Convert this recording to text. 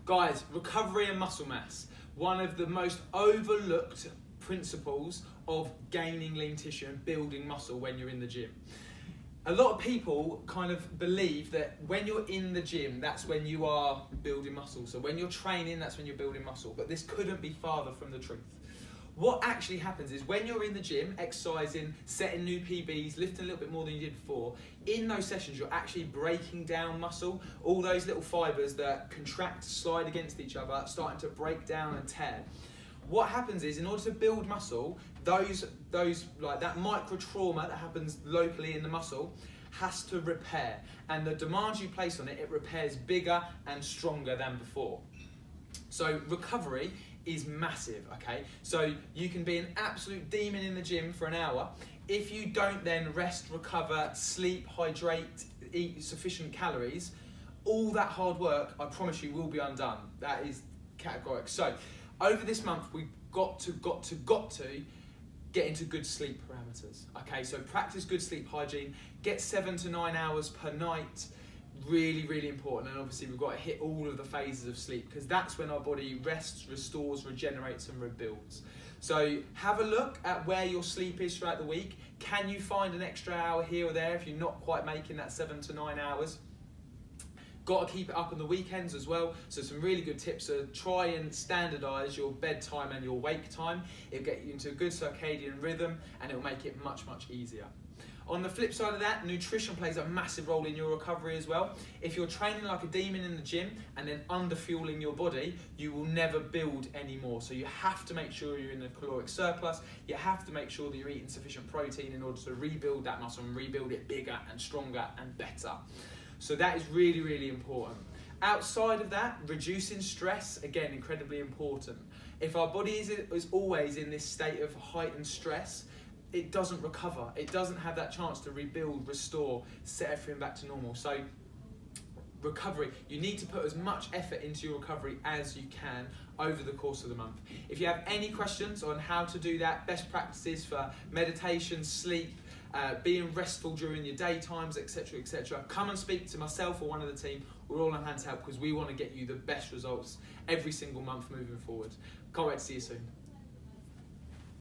Guys, recovery and muscle mass, one of the most overlooked principles of gaining lean tissue and building muscle when you're in the gym. A lot of people kind of believe that when you're in the gym, that's when you are building muscle. So when you're training, that's when you're building muscle. But this couldn't be farther from the truth. What actually happens is when you're in the gym, exercising, setting new PBs, lifting a little bit more than you did before, in those sessions you're actually breaking down muscle. All those little fibres that contract, slide against each other, starting to break down and tear. What happens is, in order to build muscle, those like that microtrauma that happens locally in the muscle has to repair, and the demands you place on it, it repairs bigger and stronger than before. So recovery is massive, okay? So you can be an absolute demon in the gym for an hour. If you don't then rest, recover, sleep, hydrate, eat sufficient calories, all that hard work, I promise you, will be undone. That is categorical. So over this month, we've got to get into good sleep parameters. Okay, so practice good sleep hygiene, get 7 to 9 hours per night. Really, really important. And obviously we've got to hit all of the phases of sleep, because that's when our body rests, restores, regenerates and rebuilds. So have a look at where your sleep is throughout the week. Can you find an extra hour here or there if you're not quite making that 7 to 9 hours? Got to keep it up on the weekends as well. So some really good tips are try and standardise your bedtime and your wake time. It'll get you into a good circadian rhythm and it'll make it much, much easier. On the flip side of that, nutrition plays a massive role in your recovery as well. If you're training like a demon in the gym and then under-fueling your body, you will never build anymore. So you have to make sure you're in a caloric surplus. You have to make sure that you're eating sufficient protein in order to rebuild that muscle and rebuild it bigger and stronger and better. So that is really, really important. Outside of that, reducing stress, again, incredibly important. If our body is always in this state of heightened stress, it doesn't recover. It doesn't have that chance to rebuild, restore, set everything back to normal. So recovery, you need to put as much effort into your recovery as you can over the course of the month. If you have any questions on how to do that, best practices for meditation, sleep, being restful during your daytimes, etc., etc., come and speak to myself or one of the team. We're all on hand to help, because we want to get you the best results every single month moving forward. Can't wait to see you soon.